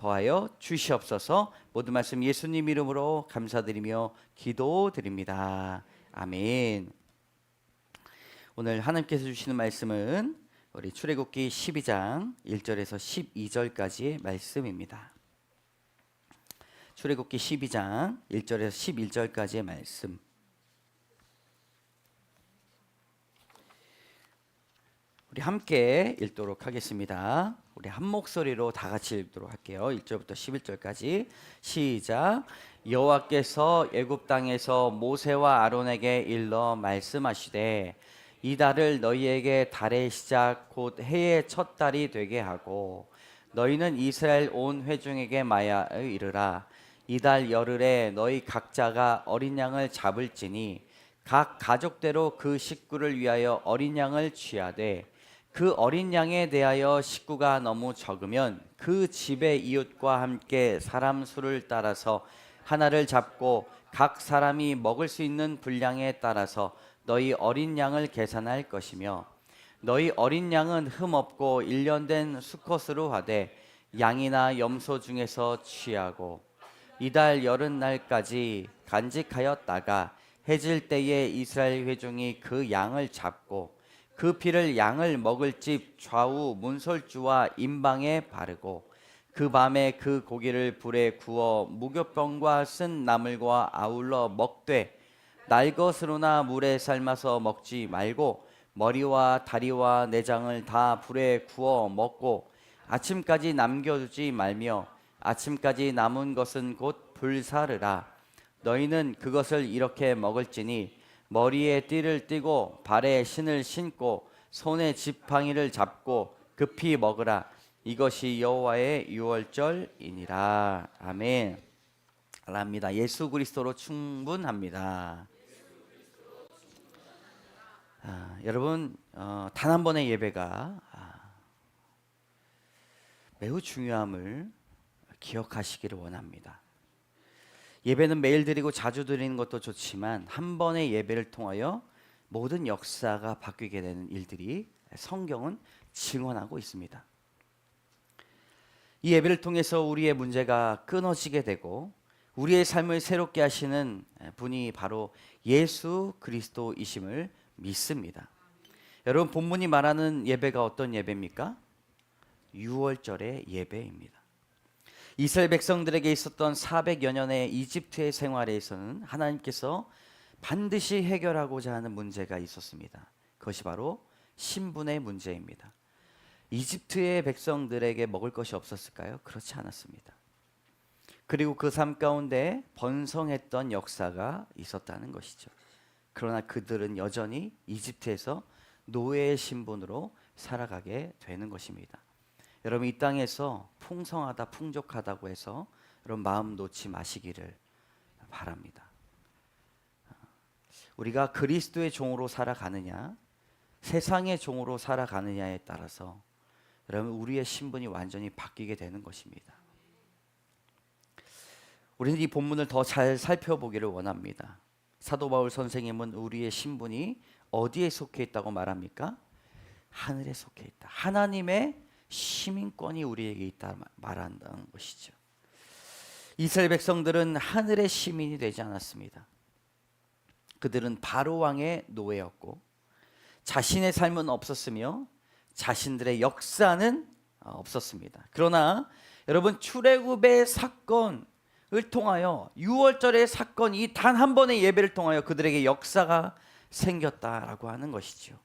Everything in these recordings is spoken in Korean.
더하여 주시옵소서. 모든 말씀 예수님 이름으로 감사드리며 기도드립니다. 아멘. 오늘 하나님께서 주시는 말씀은 우리 출애굽기 12장 1절에서 12절까지의 말씀입니다. 출애굽기 12장 1절에서 11절까지의 말씀. 우리 함께 읽도록 하겠습니다. 우리 한 목소리로 다 같이 읽도록 할게요. 1절부터 11절까지 시작. 여호와께서 애굽 땅에서 모세와 아론에게 일러 말씀하시되 이 달을 너희에게 달의 시작 곧 해의 첫 달이 되게 하고 너희는 이스라엘 온 회중에게 말하여 이르라. 이 달 열흘에 너희 각자가 어린 양을 잡을지니 각 가족대로 그 식구를 위하여 어린 양을 취하되 그 어린 양에 대하여 식구가 너무 적으면 그 집의 이웃과 함께 사람 수를 따라서 하나를 잡고 각 사람이 먹을 수 있는 분량에 따라서 너희 어린 양을 계산할 것이며 너희 어린 양은 흠없고 1년 된 수컷으로 하되 양이나 염소 중에서 취하고 이달 여름날까지 간직하였다가 해질 때에 이스라엘 회중이 그 양을 잡고 그 피를 양을 먹을 집 좌우 문설주와 임방에 바르고 그 밤에 그 고기를 불에 구워 무교병과 쓴 나물과 아울러 먹되 날 것으로나 물에 삶아서 먹지 말고 머리와 다리와 내장을 다 불에 구워 먹고 아침까지 남겨두지 말며 아침까지 남은 것은 곧 불사르라. 너희는 그것을 이렇게 먹을지니 머리에 띠를 띠고 발에 신을 신고 손에 지팡이를 잡고 급히 먹으라. 이것이 여호와의 유월절이니라. 아멘. 알랍니다. 예수 그리스도로 충분합니다. 여러분 단 한 번의 예배가 매우 중요함을 기억하시기를 원합니다. 예배는 매일 드리고 자주 드리는 것도 좋지만 한 번의 예배를 통하여 모든 역사가 바뀌게 되는 일들이 성경은 증언하고 있습니다. 이 예배를 통해서 우리의 문제가 끊어지게 되고 우리의 삶을 새롭게 하시는 분이 바로 예수 그리스도이심을 믿습니다. 여러분 본문이 말하는 예배가 어떤 예배입니까? 유월절의 예배입니다. 이스라엘 백성들에게 있었던 400여 년의 이집트의 생활에서는 하나님께서 반드시 해결하고자 하는 문제가 있었습니다. 그것이 바로 신분의 문제입니다. 이집트의 백성들에게 먹을 것이 없었을까요? 그렇지 않았습니다. 그리고 그 삶 가운데 번성했던 역사가 있었다는 것이죠. 그러나 그들은 여전히 이집트에서 노예의 신분으로 살아가게 되는 것입니다. 여러분 이 땅에서 풍성하다 풍족하다고 해서 여러분 마음 놓지 마시기를 바랍니다. 우리가 그리스도의 종으로 살아가느냐 세상의 종으로 살아가느냐에 따라서 여러분 우리의 신분이 완전히 바뀌게 되는 것입니다. 우리는 이 본문을 더 잘 살펴보기를 원합니다. 사도 바울 선생님은 우리의 신분이 어디에 속해 있다고 말합니까? 하늘에 속해 있다. 하나님의 시민권이 우리에게 있다 말한다는 것이죠. 이스라엘 백성들은 하늘의 시민이 되지 않았습니다. 그들은 바로 왕의 노예였고 자신의 삶은 없었으며 자신들의 역사는 없었습니다. 그러나 여러분 출애굽의 사건을 통하여 유월절의 사건 이 단 한 번의 예배를 통하여 그들에게 역사가 생겼다라고 하는 것이죠.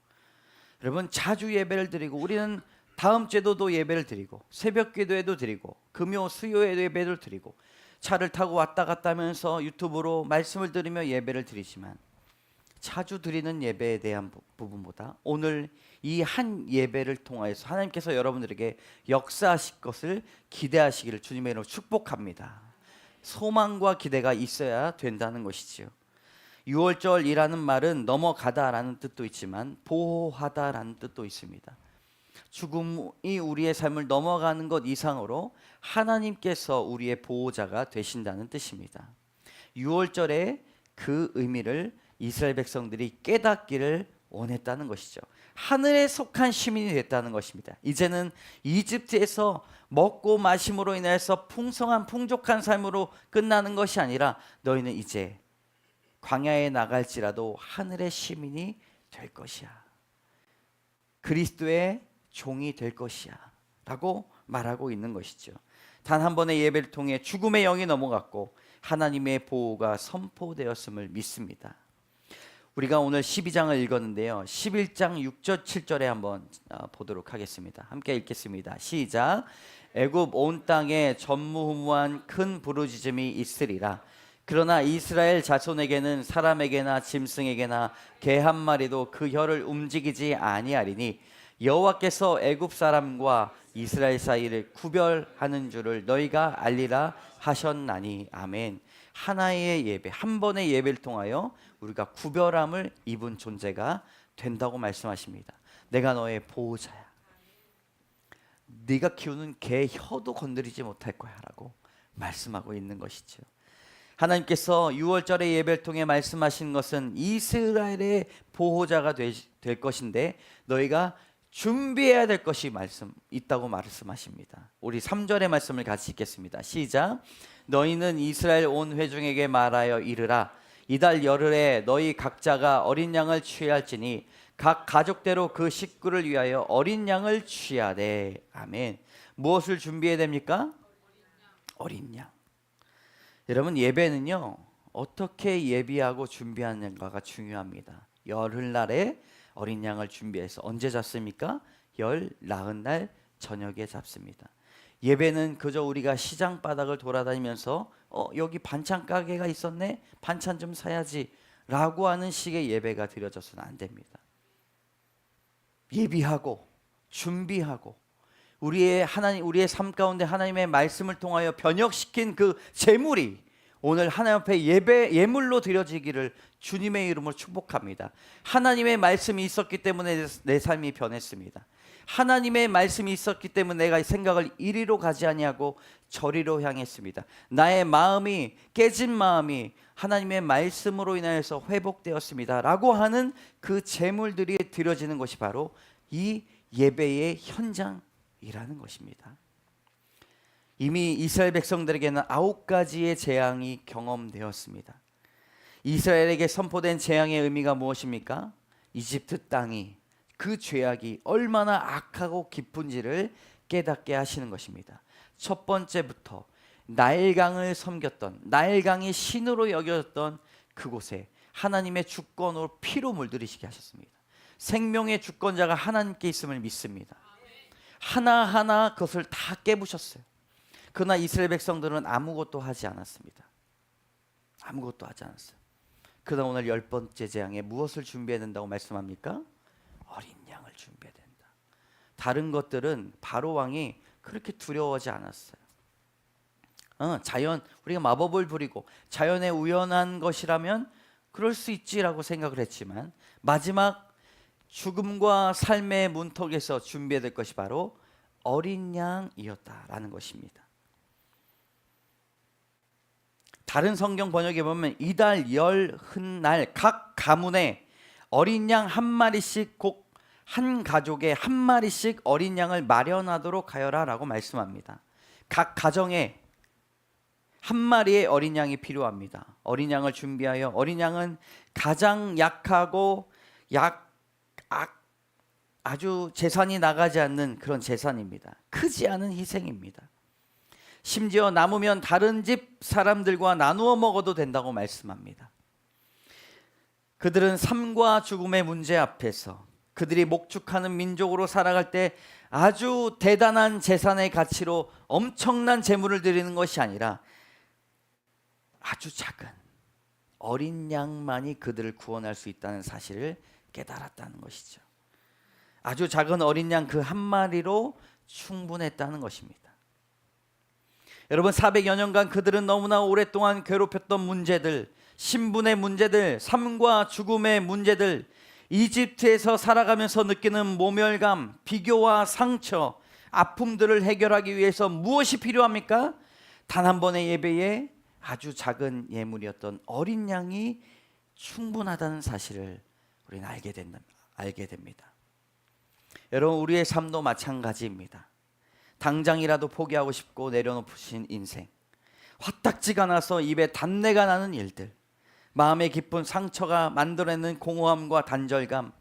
여러분 자주 예배를 드리고 우리는 다음 제도도 예배를 드리고 새벽 기도에도 드리고 금요 수요에 예배를 드리고 차를 타고 왔다 갔다 하면서 유튜브로 말씀을 들으며 예배를 드리지만 자주 드리는 예배에 대한 부분보다 오늘 이 한 예배를 통하여서 하나님께서 여러분들에게 역사하실 것을 기대하시기를 주님의 이름으로 축복합니다. 소망과 기대가 있어야 된다는 것이지요. 유월절이라는 말은 넘어가다라는 뜻도 있지만 보호하다라는 뜻도 있습니다. 죽음이 우리의 삶을 넘어가는 것 이상으로 하나님께서 우리의 보호자가 되신다는 뜻입니다. 유월절의 그 의미를 이스라엘 백성들이 깨닫기를 원했다는 것이죠. 하늘에 속한 시민이 됐다는 것입니다. 이제는 이집트에서 먹고 마심으로 인해서 풍성한 풍족한 삶으로 끝나는 것이 아니라 너희는 이제 광야에 나갈지라도 하늘의 시민이 될 것이야. 그리스도의 종이 될 것이야 라고 말하고 있는 것이죠. 단 한 번의 예배를 통해 죽음의 영이 넘어갔고 하나님의 보호가 선포되었음을 믿습니다. 우리가 오늘 12장을 읽었는데요, 11장 6절 7절에 한번 보도록 하겠습니다. 함께 읽겠습니다. 시작. 애굽 온 땅에 전무후무한 큰 부르짖음이 있으리라. 그러나 이스라엘 자손에게는 사람에게나 짐승에게나 개 한 마리도 그 혀를 움직이지 아니하리니 여호와께서 애굽 사람과 이스라엘 사이를 구별하는 줄을 너희가 알리라 하셨나니. 아멘. 하나의 예배, 한 번의 예배를 통하여 우리가 구별함을 입은 존재가 된다고 말씀하십니다. 내가 너의 보호자야. 네가 키우는 개 혀도 건드리지 못할 거야 라고 말씀하고 있는 것이죠. 하나님께서 6월절의 예배를 통해 말씀하신 것은 이스라엘의 보호자가 될 것인데 너희가 준비해야 될 것이 있다고 말씀하십니다. 우리 3절의 말씀을 같이 읽겠습니다. 시작. 너희는 이스라엘 온 회중에게 말하여 이르라. 이달 열흘에 너희 각자가 어린 양을 취할지니 각 가족대로 그 식구를 위하여 어린 양을 취하되. 아멘. 무엇을 준비해야 됩니까? 어린 양. 여러분, 예배는요 어떻게 예비하고 준비하는가가 중요합니다. 열흘날에 어린 양을 준비해서 언제 잡습니까? 열 나흔 날 저녁에 잡습니다. 예배는 그저 우리가 시장 바닥을 돌아다니면서 여기 반찬 가게가 있었네, 반찬 좀 사야지 라고 하는 식의 예배가 드려져서는 안 됩니다. 예비하고 준비하고 우리의 삶 가운데 하나님의 말씀을 통하여 변혁시킨 그 제물이 오늘 하나님 앞에 예물로 드려지기를 주님의 이름으로 축복합니다. 하나님의 말씀이 있었기 때문에 내 삶이 변했습니다. 하나님의 말씀이 있었기 때문에 내가 생각을 이리로 가지 아니하고 저리로 향했습니다. 나의 마음이, 깨진 마음이 하나님의 말씀으로 인하여서 회복되었습니다 라고 하는 그 제물들이 드려지는 것이 바로 이 예배의 현장이라는 것입니다. 이미 이스라엘 백성들에게는 9가지의 재앙이 경험되었습니다. 이스라엘에게 선포된 재앙의 의미가 무엇입니까? 이집트 땅이, 그 죄악이 얼마나 악하고 깊은지를 깨닫게 하시는 것입니다. 첫 번째부터 나일강을 섬겼던, 나일강이 신으로 여겨졌던 그곳에 하나님의 주권으로 피로 물들이시게 하셨습니다. 생명의 주권자가 하나님께 있음을 믿습니다. 하나하나 그것을 다 깨부셨어요. 그러나 이스라엘 백성들은 아무것도 하지 않았습니다. 아무것도 하지 않았어요. 그러나 오늘 10번째 재앙에 무엇을 무엇해야 된다고 말씀합니까? 어린 양을 준비해야 된다. 다른 것들은 바로 왕이 그렇게 두려워하지 않았어요. 자연, 우리가 마법을 부리고 자연의 우연한 것이라면 그럴 수 있지라고 생각을 했지만 마지막 죽음과 삶의 문턱에서 준비해야 될 것이 바로 어린 양이었다라는 것입니다. 다른 성경 번역에 보면 이달 열흔날 각 가문에 어린 양 한 마리씩, 곧 한 가족에 한 마리씩 어린 양을 마련하도록 하여라 라고 말씀합니다. 각 가정에 한 마리의 어린 양이 필요합니다. 어린 양을 준비하여, 어린 양은 가장 약하고 아주 재산이 나가지 않는 그런 재산입니다. 크지 않은 희생입니다. 심지어 남으면 다른 집 사람들과 나누어 먹어도 된다고 말씀합니다. 그들은 삶과 죽음의 문제 앞에서 그들이 목축하는 민족으로 살아갈 때 아주 대단한 재산의 가치로 엄청난 재물을 드리는 것이 아니라 아주 작은 어린 양만이 그들을 구원할 수 있다는 사실을 깨달았다는 것이죠. 아주 작은 어린 양 그 한 마리로 충분했다는 것입니다. 여러분, 400여 년간 그들은 너무나 오랫동안 괴롭혔던 문제들, 신분의 문제들, 삶과 죽음의 문제들, 이집트에서 살아가면서 느끼는 모멸감, 비교와 상처, 아픔들을 해결하기 위해서 무엇이 필요합니까? 단 한 번의 예배에 아주 작은 예물이었던 어린 양이 충분하다는 사실을 우리는 알게 됩니다. 여러분, 우리의 삶도 마찬가지입니다. 당장이라도 포기하고 싶고 내려놓으신 인생, 화딱지가 나서 입에 단내가 나는 일들, 마음에 깊은 상처가 만들어내는 공허함과 단절감,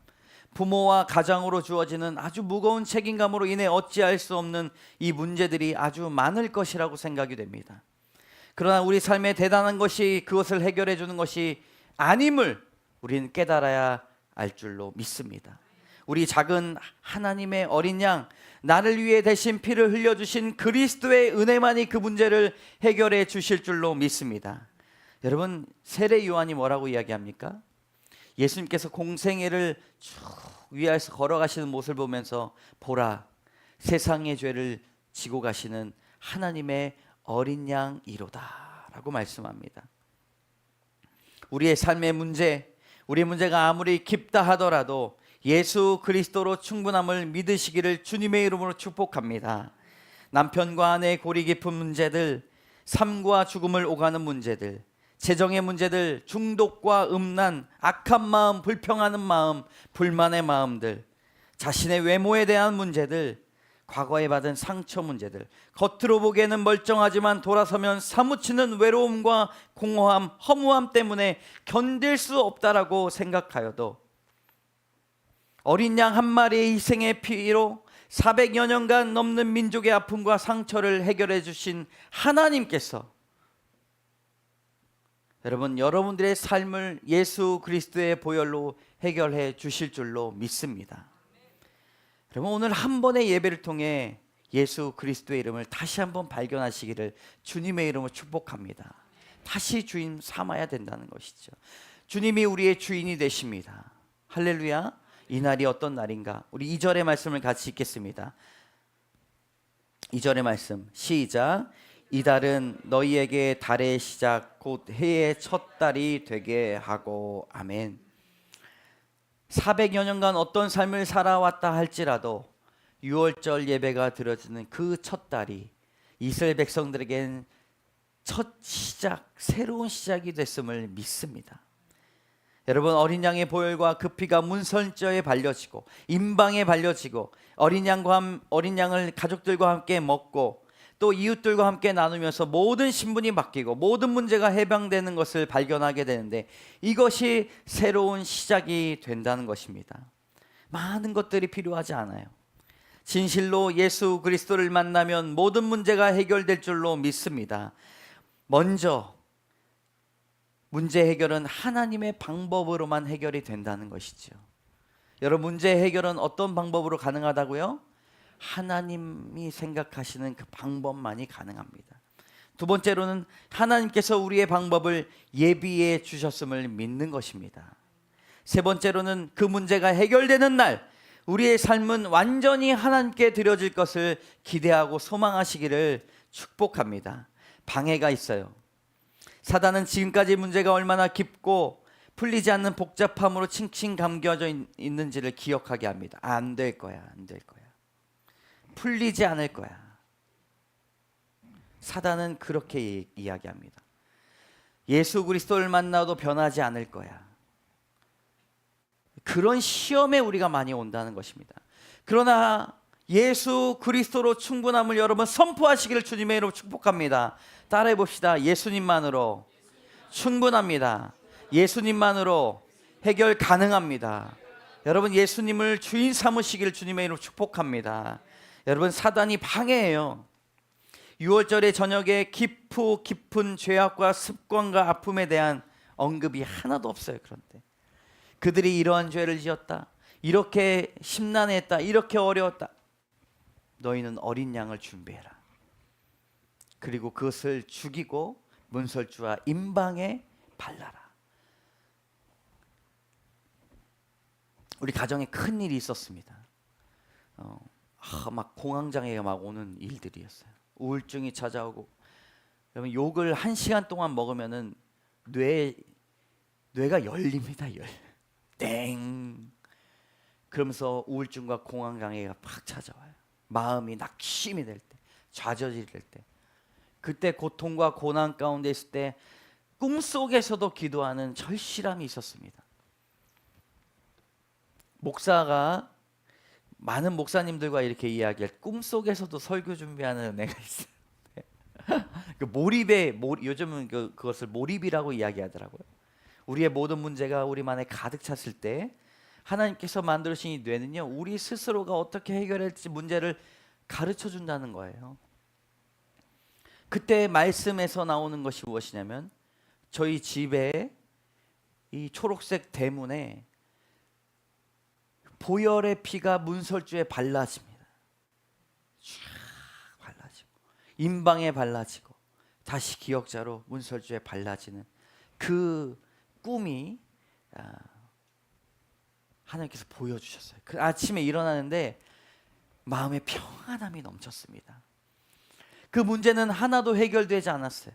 부모와 가장으로 주어지는 아주 무거운 책임감으로 인해 어찌할 수 없는 이 문제들이 아주 많을 것이라고 생각이 됩니다. 그러나 우리 삶에 대단한 것이 그것을 해결해 주는 것이 아님을 우리는 깨달아야 알 줄로 믿습니다. 우리 작은 하나님의 어린 양, 나를 위해 대신 피를 흘려주신 그리스도의 은혜만이 그 문제를 해결해 주실 줄로 믿습니다. 여러분, 세례 요한이 뭐라고 이야기합니까? 예수님께서 공생애를 쭉 위에서 걸어가시는 모습을 보면서 보라, 세상의 죄를 지고 가시는 하나님의 어린 양이로다 라고 말씀합니다. 우리의 삶의 문제, 우리의 문제가 아무리 깊다 하더라도 예수 그리스도로 충분함을 믿으시기를 주님의 이름으로 축복합니다. 남편과 아내의 골이 깊은 문제들, 삶과 죽음을 오가는 문제들, 재정의 문제들, 중독과 음란, 악한 마음, 불평하는 마음, 불만의 마음들, 자신의 외모에 대한 문제들, 과거에 받은 상처 문제들, 겉으로 보기에는 멀쩡하지만 돌아서면 사무치는 외로움과 공허함, 허무함 때문에 견딜 수 없다라고 생각하여도 어린 양 한 마리의 희생의 피로 400여 년간 넘는 민족의 아픔과 상처를 해결해 주신 하나님께서 여러분, 여러분들의 삶을 예수 그리스도의 보혈로 해결해 주실 줄로 믿습니다. 여러분, 오늘 한 번의 예배를 통해 예수 그리스도의 이름을 다시 한번 발견하시기를 주님의 이름으로 축복합니다. 다시 주인 삼아야 된다는 것이죠. 주님이 우리의 주인이 되십니다. 할렐루야. 이 날이 어떤 날인가? 우리 2절의 말씀을 같이 읽겠습니다. 2절의 말씀 시작. 이 달은 너희에게 달의 시작 곧 해의 첫 달이 되게 하고. 아멘. 400여 년간 어떤 삶을 살아왔다 할지라도 6월절 예배가 드려지는 그 첫 달이 이스라엘 백성들에겐 첫 시작, 새로운 시작이 됐음을 믿습니다. 여러분, 어린 양의 보혈과 그 피가 문설주에 발려지고 임방에 발려지고 어린 양을 가족들과 함께 먹고 또 이웃들과 함께 나누면서 모든 신분이 바뀌고 모든 문제가 해방되는 것을 발견하게 되는데 이것이 새로운 시작이 된다는 것입니다. 많은 것들이 필요하지 않아요. 진실로 예수 그리스도를 만나면 모든 문제가 해결될 줄로 믿습니다. 먼저 문제 해결은 하나님의 방법으로만 해결이 된다는 것이죠. 여러분, 문제 해결은 어떤 방법으로 가능하다고요? 하나님이 생각하시는 그 방법만이 가능합니다. 두 번째로는 하나님께서 우리의 방법을 예비해 주셨음을 믿는 것입니다. 세 번째로는 그 문제가 해결되는 날 우리의 삶은 완전히 하나님께 드려질 것을 기대하고 소망하시기를 축복합니다. 방해가 있어요. 사단은 지금까지 문제가 얼마나 깊고 풀리지 않는 복잡함으로 칭칭 감겨져 있는지를 기억하게 합니다. 안 될 거야, 안 될 거야. 풀리지 않을 거야. 사단은 그렇게 이야기합니다. 예수 그리스도를 만나도 변하지 않을 거야. 그런 시험에 우리가 많이 온다는 것입니다. 그러나 예수 그리스도로 충분함을 여러분 선포하시기를 주님의 이름으로 축복합니다. 따라해 봅시다. 예수님만으로 충분합니다. 예수님만으로 해결 가능합니다. 여러분, 예수님을 주인 삼으시기를 주님의 이름으로 축복합니다. 여러분, 사단이 방해해요. 6월절의 저녁에 깊은 죄악과 습관과 아픔에 대한 언급이 하나도 없어요. 그런데 그들이 이러한 죄를 지었다, 이렇게 심란했다, 이렇게 어려웠다. 너희는 어린 양을 준비해라. 그리고 그것을 죽이고 문설주와 임방에 발라라. 우리 가정에 큰 일이 있었습니다. 막 공황장애가 막 오는 일들이었어요. 우울증이 찾아오고, 여러분, 욕을 1시간 동안 먹으면은 뇌가 열립니다. 땡. 그러면서 우울증과 공황장애가 팍 찾아와요. 마음이 낙심이 될 때, 좌절이 될 때, 그때 고통과 고난 가운데 있을 때 꿈속에서도 기도하는 절실함이 있었습니다. 목사가 많은 목사님들과 이렇게 이야기할 꿈속에서도 설교 준비하는 은혜가 있어요. 그 요즘은 그것을 몰입이라고 이야기하더라고요. 우리의 모든 문제가 우리만에 가득 찼을 때 하나님께서 만들으신 이 뇌는요, 우리 스스로가 어떻게 해결할지 문제를 가르쳐 준다는 거예요. 그때 말씀에서 나오는 것이 무엇이냐면, 저희 집에 이 초록색 대문에 보혈의 피가 문설주에 발라집니다. 쫙 발라지고 인방에 발라지고 다시 기역자로 문설주에 발라지는 그 꿈이 하나님께서 보여주셨어요. 그 아침에 일어나는데 마음에 평안함이 넘쳤습니다. 그 문제는 하나도 해결되지 않았어요.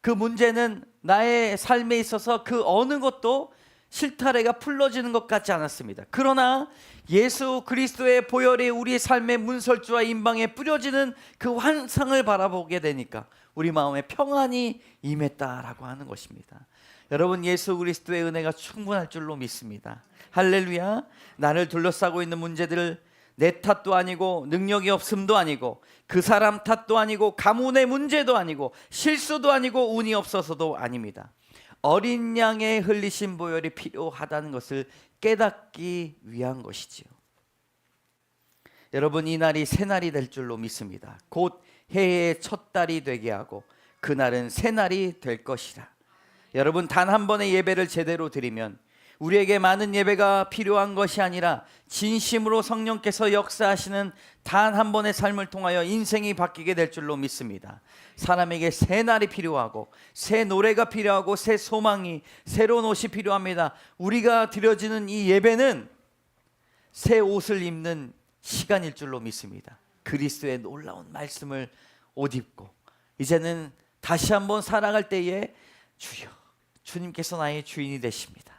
그 문제는 나의 삶에 있어서 그 어느 것도 실타래가 풀러지는 것 같지 않았습니다. 그러나 예수 그리스도의 보혈이 우리 삶의 문설주와 인방에 뿌려지는 그 환상을 바라보게 되니까 우리 마음에 평안이 임했다라고 하는 것입니다. 여러분, 예수 그리스도의 은혜가 충분할 줄로 믿습니다. 할렐루야. 나를 둘러싸고 있는 문제들을 내 탓도 아니고 능력이 없음도 아니고 그 사람 탓도 아니고 가문의 문제도 아니고 실수도 아니고 운이 없어서도 아닙니다. 어린 양의 흘리신 보혈이 필요하다는 것을 깨닫기 위한 것이지요. 여러분, 이 날이 새날이 될 줄로 믿습니다. 곧 해의 첫 달이 되게 하고 그날은 새날이 될 것이라. 여러분, 단 한 번의 예배를 제대로 드리면 우리에게 많은 예배가 필요한 것이 아니라 진심으로 성령께서 역사하시는 단 한 번의 삶을 통하여 인생이 바뀌게 될 줄로 믿습니다. 사람에게 새 날이 필요하고 새 노래가 필요하고 새 소망이, 새로운 옷이 필요합니다. 우리가 드려지는 이 예배는 새 옷을 입는 시간일 줄로 믿습니다. 그리스도의 놀라운 말씀을 옷 입고 이제는 다시 한번 살아갈 때에 주여, 주님께서 나의 주인이 되십니다.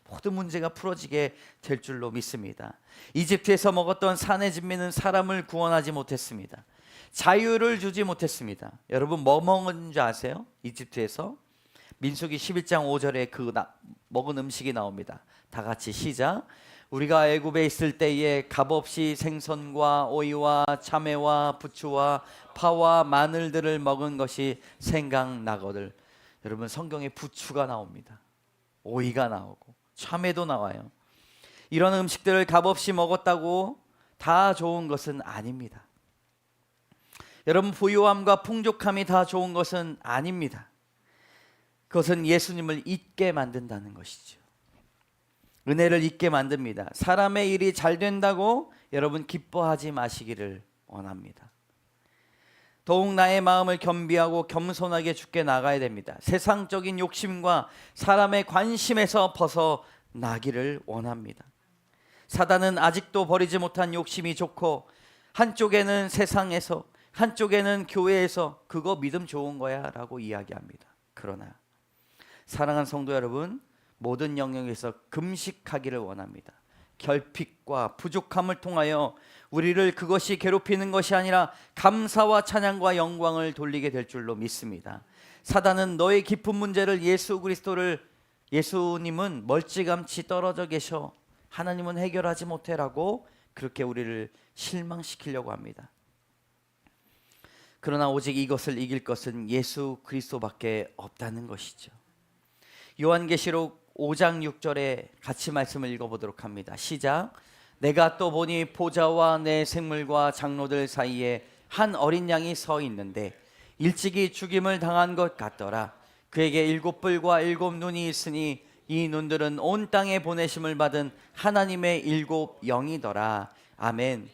모든 문제가 풀어지게 될 줄로 믿습니다. 이집트에서 먹었던 산의 진미는 사람을 구원하지 못했습니다. 자유를 주지 못했습니다. 여러분, 뭐 먹은 줄 아세요? 이집트에서 민수기 11장 5절에 먹은 음식이 나옵니다. 다 같이 시작. 우리가 애굽에 있을 때에 값없이 생선과 오이와 참외와 부추와 파와 마늘들을 먹은 것이 생각나거늘. 여러분, 성경에 부추가 나옵니다. 오이가 나오고 참외도 나와요. 이런 음식들을 값없이 먹었다고 다 좋은 것은 아닙니다. 여러분, 부유함과 풍족함이 다 좋은 것은 아닙니다. 그것은 예수님을 잊게 만든다는 것이죠. 은혜를 잊게 만듭니다. 사람의 일이 잘 된다고 여러분 기뻐하지 마시기를 원합니다. 더욱 나의 마음을 겸비하고 겸손하게 주께 나가야 됩니다. 세상적인 욕심과 사람의 관심에서 벗어나기를 원합니다. 사단은 아직도 버리지 못한 욕심이 좋고 한쪽에는 세상에서 한쪽에는 교회에서 그거 믿음 좋은 거야 라고 이야기합니다. 그러나 사랑하는 성도 여러분, 모든 영역에서 금식하기를 원합니다. 결핍과 부족함을 통하여 우리를 그것이 괴롭히는 것이 아니라 감사와 찬양과 영광을 돌리게 될 줄로 믿습니다. 사단은 너의 깊은 문제를 예수님은 멀찌감치 떨어져 계셔, 하나님은 해결하지 못해라고 그렇게 우리를 실망시키려고 합니다. 그러나 오직 이것을 이길 것은 예수 그리스도밖에 없다는 것이죠. 요한계시록 5장 6절에 같이 말씀을 읽어보도록 합니다. 시작. 내가 또 보니 보좌와 내 생물과 장로들 사이에 한 어린 양이 서 있는데 일찍이 죽임을 당한 것 같더라. 그에게 7뿔과 7눈이 있으니 이 눈들은 온 땅에 보내심을 받은 하나님의 7 영이더라. 아멘.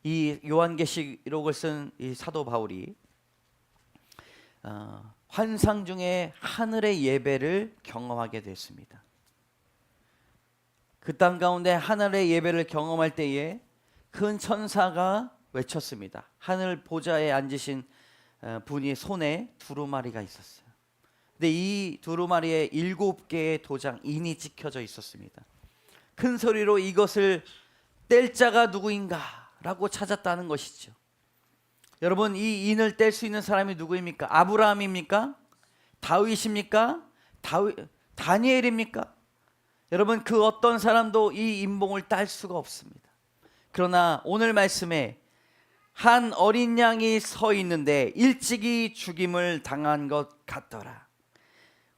이 요한계시록을 쓴 이 사도 바울이 환상 중에 하늘의 예배를 경험하게 됐습니다. 그 땅 가운데 하늘의 예배를 경험할 때에 큰 천사가 외쳤습니다. 하늘 보좌에 앉으신 분이 손에 두루마리가 있었어요. 근데 이 두루마리에 7개의 도장, 인이 찍혀져 있었습니다. 큰 소리로 이것을 뗄 자가 누구인가 라고 찾았다는 것이죠. 여러분, 이 인을 뗄 수 있는 사람이 누구입니까? 아브라함입니까? 다윗입니까? 다니엘입니까? 여러분, 그 어떤 사람도 이 인봉을 딸 수가 없습니다. 그러나 오늘 말씀에 한 어린 양이 서 있는데 일찍이 죽임을 당한 것 같더라.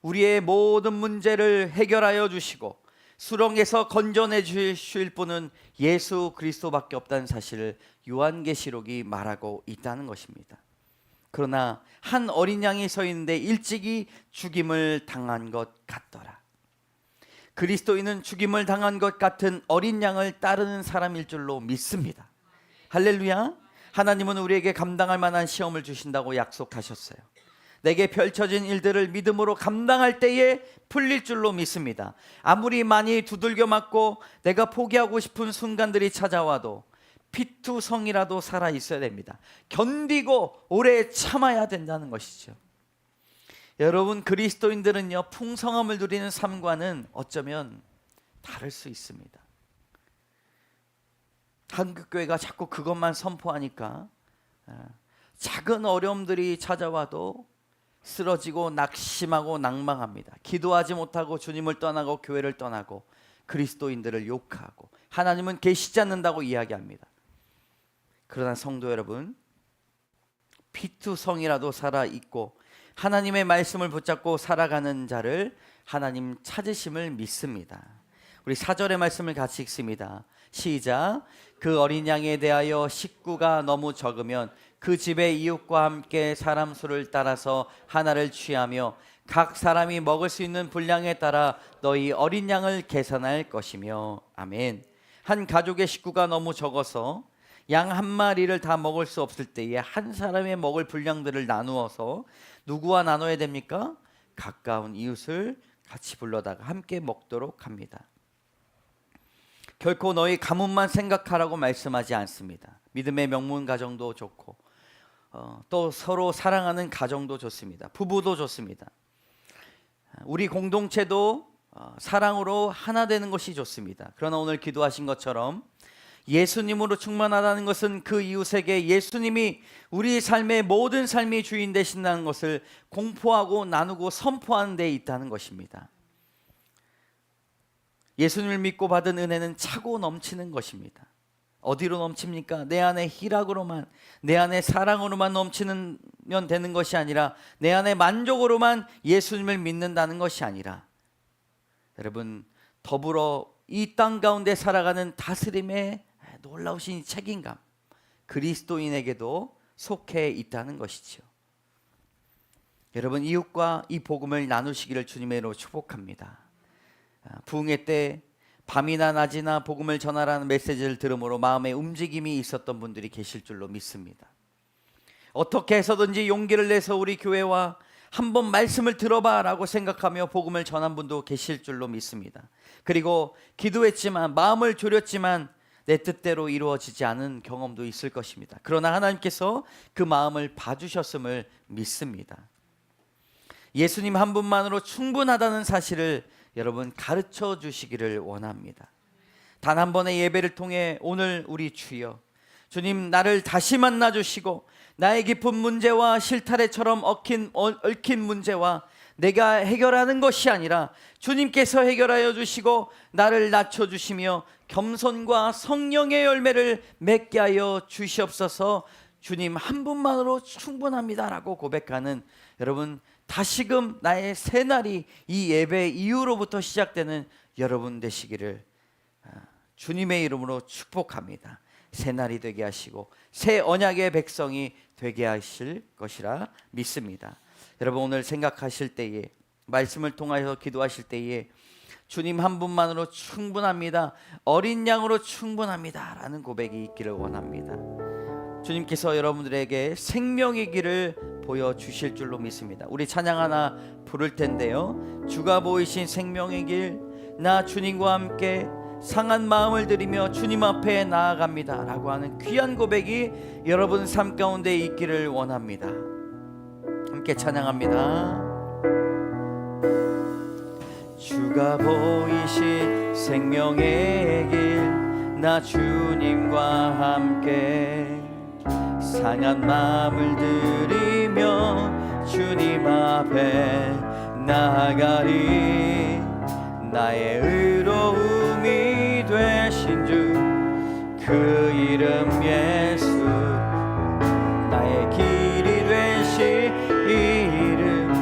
우리의 모든 문제를 해결하여 주시고 수렁에서 건져내 주실 분은 예수 그리스도밖에 없다는 사실을 요한계시록이 말하고 있다는 것입니다. 그러나 한 어린 양이 서 있는데 일찍이 죽임을 당한 것 같더라. 그리스도인은 죽임을 당한 것 같은 어린 양을 따르는 사람일 줄로 믿습니다. 할렐루야. 하나님은 우리에게 감당할 만한 시험을 주신다고 약속하셨어요. 내게 펼쳐진 일들을 믿음으로 감당할 때에 풀릴 줄로 믿습니다. 아무리 많이 두들겨 맞고 내가 포기하고 싶은 순간들이 찾아와도 피투성이라도 살아 있어야 됩니다. 견디고 오래 참아야 된다는 것이죠. 여러분, 그리스도인들은요, 풍성함을 누리는 삶과는 어쩌면 다를 수 있습니다. 한국교회가 자꾸 그것만 선포하니까 작은 어려움들이 찾아와도 쓰러지고 낙심하고 낭망합니다. 기도하지 못하고 주님을 떠나고 교회를 떠나고 그리스도인들을 욕하고 하나님은 계시지 않는다고 이야기합니다. 그러나 성도 여러분, 피투성이라도 살아있고 하나님의 말씀을 붙잡고 살아가는 자를 하나님 찾으심을 믿습니다. 우리 4절의 말씀을 같이 읽습니다. 시작. 그 어린 양에 대하여 식구가 너무 적으면 그 집의 이웃과 함께 사람 수를 따라서 하나를 취하며 각 사람이 먹을 수 있는 분량에 따라 너희 어린 양을 계산할 것이며. 아멘. 한 가족의 식구가 너무 적어서 양 한 마리를 다 먹을 수 없을 때에 한 사람의 먹을 분량들을 나누어서 누구와 나눠야 됩니까? 가까운 이웃을 같이 불러다가 함께 먹도록 합니다. 결코 너희 가문만 생각하라고 말씀하지 않습니다. 믿음의 명문 가정도 좋고 또 서로 사랑하는 가정도 좋습니다. 부부도 좋습니다. 우리 공동체도 사랑으로 하나 되는 것이 좋습니다. 그러나 오늘 기도하신 것처럼 예수님으로 충만하다는 것은 그 이웃에게 예수님이 우리 삶의 모든 삶의 주인 되신다는 것을 공포하고 나누고 선포하는 데 있다는 것입니다. 예수님을 믿고 받은 은혜는 차고 넘치는 것입니다. 어디로 넘칩니까? 내 안에 희락으로만, 내 안에 사랑으로만 넘치면 되는 것이 아니라 내 안에 만족으로만 예수님을 믿는다는 것이 아니라, 여러분, 더불어 이 땅 가운데 살아가는 다스림의 놀라우신 책임감, 그리스도인에게도 속해 있다는 것이죠. 여러분, 이웃과 이 복음을 나누시기를 주님의 이름으로 축복합니다. 부흥회 때 밤이나 낮이나 복음을 전하라는 메시지를 들음으로 마음에 움직임이 있었던 분들이 계실 줄로 믿습니다. 어떻게 해서든지 용기를 내서 우리 교회와 한번 말씀을 들어봐 라고 생각하며 복음을 전한 분도 계실 줄로 믿습니다. 그리고 기도했지만, 마음을 졸였지만 내 뜻대로 이루어지지 않은 경험도 있을 것입니다. 그러나 하나님께서 그 마음을 봐주셨음을 믿습니다. 예수님 한 분만으로 충분하다는 사실을 여러분 가르쳐 주시기를 원합니다. 단 한 번의 예배를 통해 오늘 우리 주여, 주님 나를 다시 만나 주시고 나의 깊은 문제와 실타래처럼 얽힌 문제와 내가 해결하는 것이 아니라 주님께서 해결하여 주시고 나를 낮춰주시며 겸손과 성령의 열매를 맺게 하여 주시옵소서. 주님 한 분만으로 충분합니다 라고 고백하는 여러분, 다시금 나의 새날이 이 예배 이후로부터 시작되는 여러분 되시기를 주님의 이름으로 축복합니다. 새날이 되게 하시고 새 언약의 백성이 되게 하실 것이라 믿습니다. 여러분, 오늘 생각하실 때에, 말씀을 통하여서 기도하실 때에 주님 한 분만으로 충분합니다, 어린 양으로 충분합니다 라는 고백이 있기를 원합니다. 주님께서 여러분들에게 생명의 길을 보여주실 줄로 믿습니다. 우리 찬양 하나 부를 텐데요. 주가 보이신 생명의 길, 나 주님과 함께 상한 마음을 들이며 주님 앞에 나아갑니다 라고 하는 귀한 고백이 여러분 삶 가운데 있기를 원합니다. 함께 찬양합니다. 주가 보이신 생명의 길, 나 주님과 함께 상한 마음을 들이며 주님 앞에 나아가리. 나의 의로움이 되신 주 그 이름 예수 나의 길이 되신 이름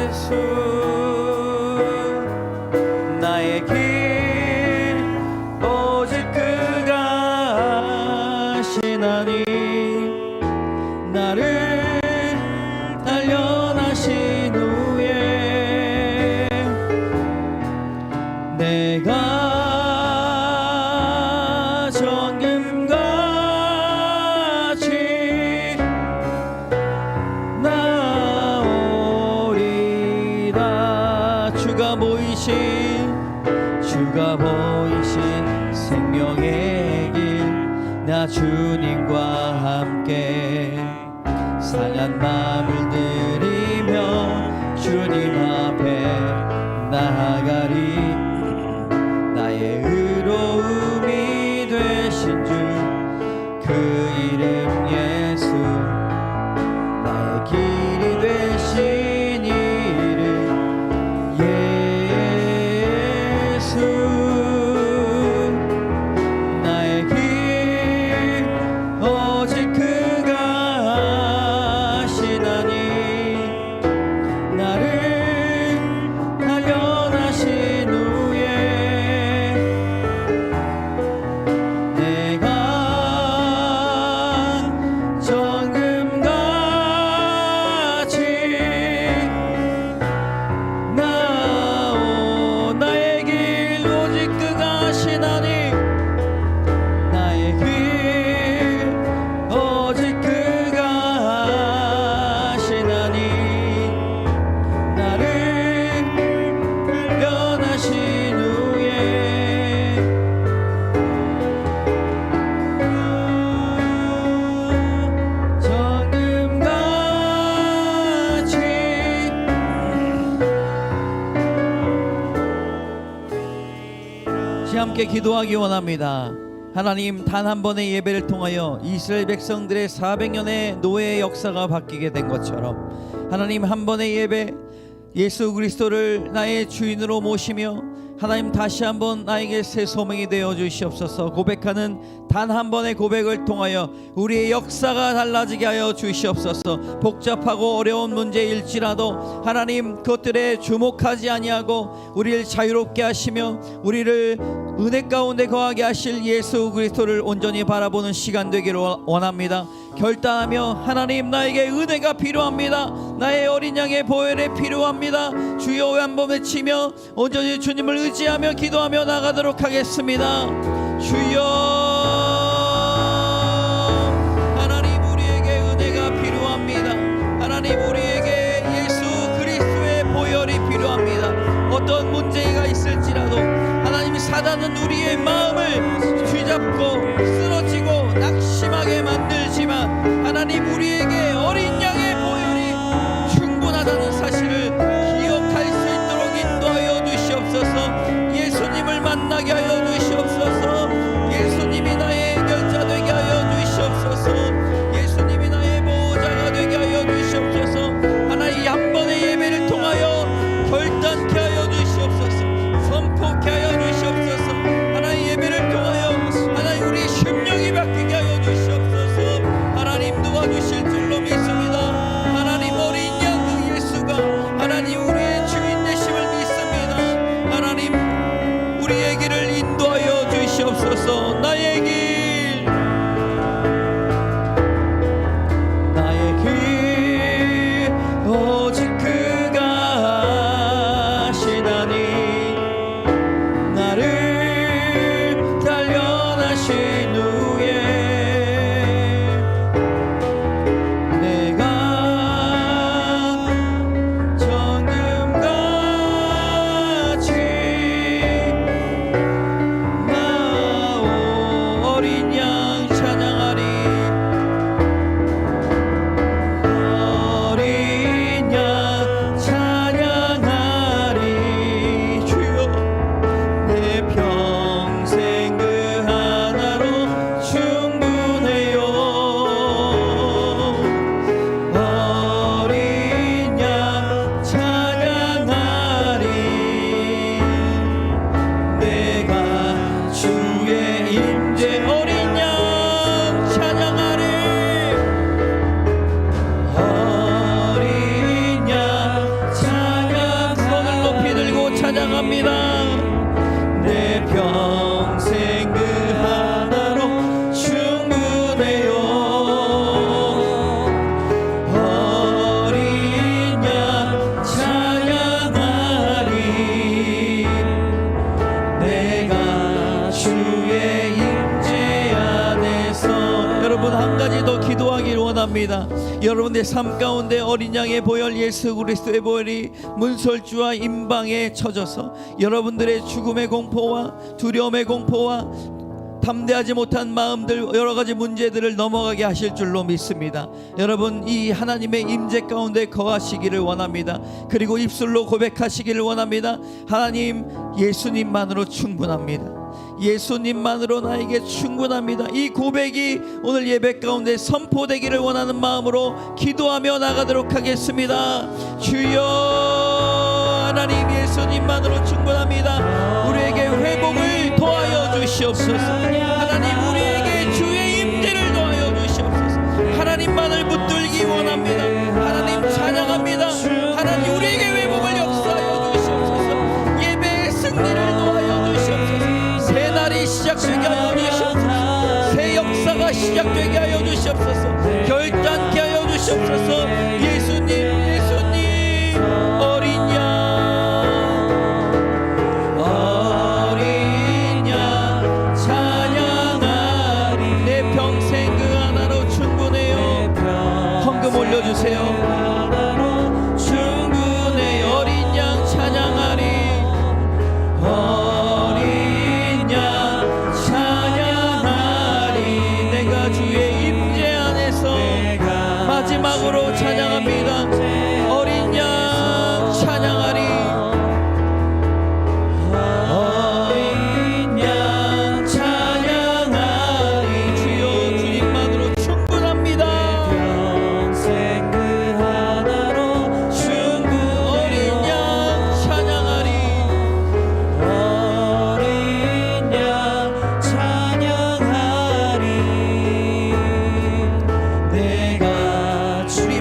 예수 나의 길 오직 그가 하시나니 나를 단련하신 후에 내가 정금같이 나오리다. 주가 보이신 생명의 길 나 주님과 함께 상한 마음을 들이며 주님 앞에 나아가리. 나의 의로움이 되신 주 그 이름 예수 나의 길이 되신 이름 예수 나의 길 오직 그가 하시나니 나를 단련하신 후에 내가 정금같이 나오 나의 길 오직 그가 하시나니 나의 길 오직 그가 하시나니 나를 변하신 후에 정금같이 함께 기도하기 원합니다. 하나님, 단 한 번의 예배를 통하여 이스라엘 백성들의 400년의 노예의 역사가 바뀌게 된 것처럼 하나님, 한 번의 예배 예수 그리스도를 나의 주인으로 모시며 하나님 다시 한번 나에게 새 소명이 되어 주시옵소서. 고백하는 단 한 번의 고백을 통하여 우리의 역사가 달라지게 하여 주시옵소서. 복잡하고 어려운 문제일지라도 하나님 그것들에 주목하지 아니하고 우리를 자유롭게 하시며 우리를 은혜 가운데 거하게 하실 예수 그리스도를 온전히 바라보는 시간 되기를 원합니다. 결단하며 하나님, 나에게 은혜가 필요합니다. 나의 어린 양의 보혈이 필요합니다. 주여 한번 외치며 온전히 주님을 의지하며 기도하며 나가도록 하겠습니다. 주여, 하나님, 우리에게 은혜가 필요합니다. 하나님, 우리에게 예수 그리스도의 보혈이 필요합니다. 어떤 문제가 있을지라도 하나님, 사단은 우리의 마음을 쥐잡고 쓰러지고 낙심하게 만들지만 하나님, 우리에게 어린 양의 보혈이 충분하다는 사실을 기억할 수 있도록 인도하여 주시옵소서. 예수님을 만나게 하여 주시옵소서. 예수님 원합니다. 여러분의 삶 가운데 어린 양의 보혈, 예수 그리스도의 보혈이 문설주와 임방에 젖어서 여러분들의 죽음의 공포와 두려움의 공포와 담대하지 못한 마음들, 여러 가지 문제들을 넘어가게 하실 줄로 믿습니다. 여러분, 이 하나님의 임재 가운데 거하시기를 원합니다. 그리고 입술로 고백하시기를 원합니다. 하나님, 예수님만으로 충분합니다. 예수님만으로 나에게 충분합니다. 이 고백이 오늘 예배 가운데 선포되기를 원하는 마음으로 기도하며 나가도록 하겠습니다. 주여, 하나님, 예수님만으로 충분합니다. 우리에게 회복을 도와여 주시옵소서. 하나님, 우리에게 주의 임재를 도와여 주시옵소서. 하나님만을 붙들기 원합니다. 하나님, 찬양합니다. 하나님, 우리에게 회복을 역사하여 주시옵소서. 예배의 승리를 도와여 주시옵소서. 새 날이 시작되게 하여 주시옵소서. 새 역사가 시작되게 하여 주시옵소서. 결단케 하여 주시옵소서. 예수님, 예수님, 어린 양, 올려주세요. 충분해. 어린 양 찬양하리. 어린 양 찬양하리. 내가 주의 임재 안에서 마지막으로 찬양합니다. 어린 양 찬양하리. 어린 양 찬양하리. 주여, 주님만으로 충분합니다.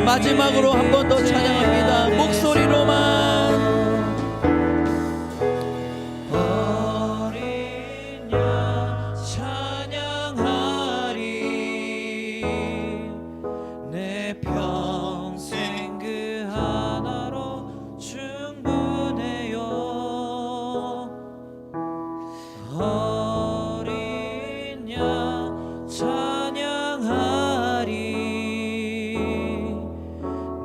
마지막으로 한 번 더 찬양합니다. 목소리로만. 어린 양 찬양하리. 내 평생 그 하나로 충분해요. 어린 양 찬양하리.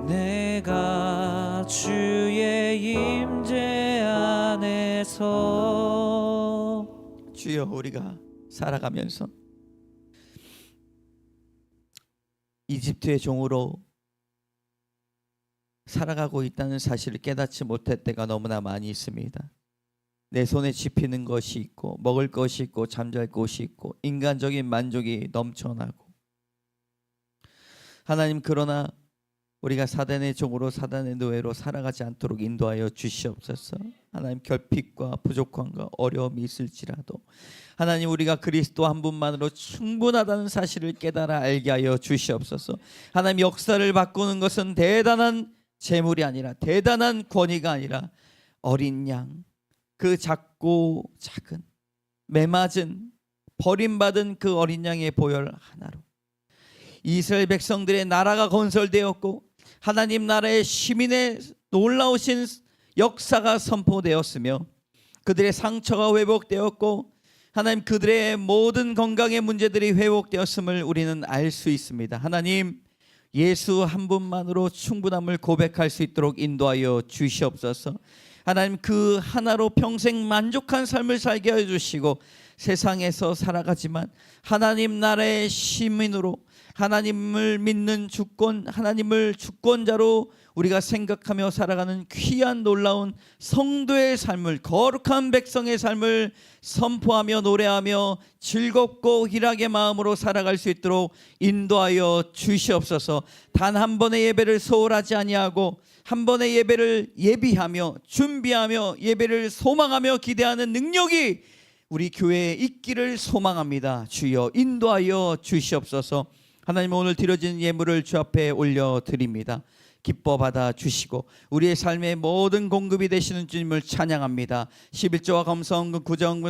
내가 주의 임재 안에서. 주여, 우리가 살아가면서 이집트의 종으로 살아가고 있다는 사실을 깨닫지 못할 때가 너무나 많이 있습니다. 내 손에 집히는 것이 있고, 먹을 것이 있고, 잠잘 곳이 있고, 인간적인 만족이 넘쳐나고. 하나님, 그러나 우리가 사단의 종으로, 사단의 노예로 살아가지 않도록 인도하여 주시옵소서. 하나님, 결핍과 부족함과 어려움이 있을지라도 하나님, 우리가 그리스도 한 분만으로 충분하다는 사실을 깨달아 알게 하여 주시옵소서. 하나님, 역사를 바꾸는 것은 대단한 재물이 아니라, 대단한 권위가 아니라 어린 양, 그 작고 작은 매맞은 버림받은 그 어린 양의 보혈 하나로 이스라엘 백성들의 나라가 건설되었고, 하나님 나라의 시민의 놀라우신 역사가 선포되었으며, 그들의 상처가 회복되었고, 하나님 그들의 모든 건강의 문제들이 회복되었음을 우리는 알 수 있습니다. 하나님, 예수 한 분만으로 충분함을 고백할 수 있도록 인도하여 주시옵소서. 하나님, 그 하나로 평생 만족한 삶을 살게 해 주시고, 세상에서 살아가지만 하나님 나라의 시민으로, 하나님을 믿는 주권, 하나님을 주권자로 우리가 생각하며 살아가는 귀한 놀라운 성도의 삶을, 거룩한 백성의 삶을 선포하며 노래하며 즐겁고 희락의 마음으로 살아갈 수 있도록 인도하여 주시옵소서. 단 한 번의 예배를 소홀하지 아니하고, 한 번의 예배를 예비하며 준비하며 예배를 소망하며 기대하는 능력이 우리 교회에 있기를 소망합니다. 주여, 인도하여 주시옵소서. 하나님, 오늘 드려진 예물을 주 앞에 올려드립니다. 기뻐 받아 주시고 우리의 삶의 모든 공급이 되시는 주님을 찬양합니다. 11조와 감사헌금, 구제헌금,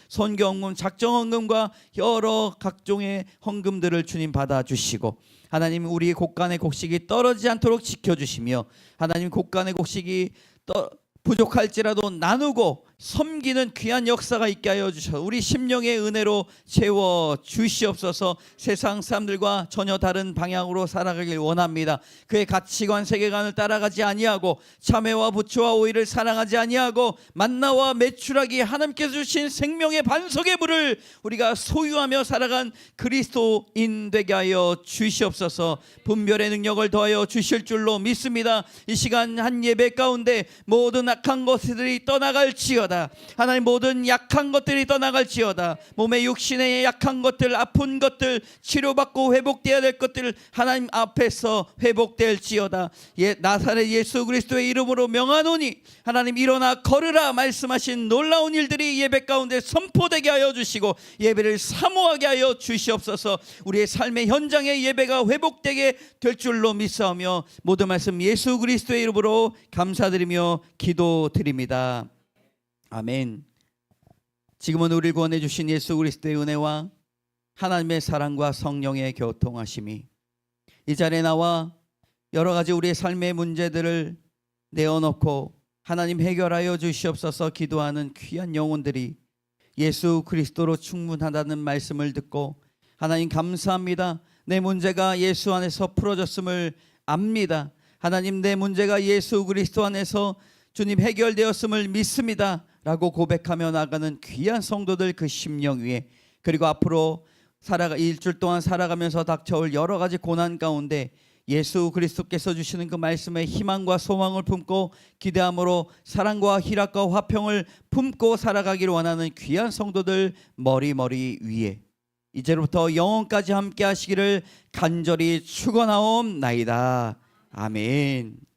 선교헌금, 작정헌금과 여러 각종의 헌금들을 주님 받아주시고, 하나님 우리의 곡간의 곡식이 떨어지지 않도록 지켜주시며, 하나님 곡간의 곡식이 부족할지라도 나누고 섬기는 귀한 역사가 있게 하여 주셔서 우리 심령의 은혜로 채워 주시옵소서. 세상 사람들과 전혀 다른 방향으로 살아가길 원합니다. 그의 가치관 세계관을 따라가지 아니하고 참외와 부추와 오이를 사랑하지 아니하고 만나와 메추라기 하나님께서 주신 생명의 반석의 물을 우리가 소유하며 살아간 그리스도인 되게 하여 주시옵소서. 분별의 능력을 더하여 주실 줄로 믿습니다. 이 시간 한 예배 가운데 모든 악한 것들이 떠나갈지어다. 하나님, 모든 약한 것들이 떠나갈지어다. 몸의 육신의 약한 것들, 아픈 것들, 치료받고 회복되어야 될 것들 하나님 앞에서 회복될지어다. 나사렛 예수 그리스도의 이름으로 명하노니 하나님, 일어나 걸으라 말씀하신 놀라운 일들이 예배 가운데 선포되게 하여 주시고 예배를 사모하게 하여 주시옵소서. 우리의 삶의 현장의 예배가 회복되게 될 줄로 믿사오며 모든 말씀 예수 그리스도의 이름으로 감사드리며 기도드립니다. 아멘. 지금은 우리를 구원해 주신 예수 그리스도의 은혜와 하나님의 사랑과 성령의 교통하심이 이 자리에 나와 여러 가지 우리의 삶의 문제들을 내어놓고 하나님 해결하여 주시옵소서 기도하는 귀한 영혼들이 예수 그리스도로 충분하다는 말씀을 듣고 하나님 감사합니다. 내 문제가 예수 안에서 풀어졌음을 압니다. 하나님, 내 문제가 예수 그리스도 안에서 주님 해결되었음을 믿습니다 라고 고백하며 나가는 귀한 성도들 그 심령 위에, 그리고 앞으로 일주일 동안 살아가면서 닥쳐올 여러 가지 고난 가운데 예수 그리스도께서 주시는 그 말씀에 희망과 소망을 품고 기대함으로 사랑과 희락과 화평을 품고 살아가기를 원하는 귀한 성도들 머리 위에 이제로부터 영원까지 함께 하시기를 간절히 축원하옵나이다. 아멘.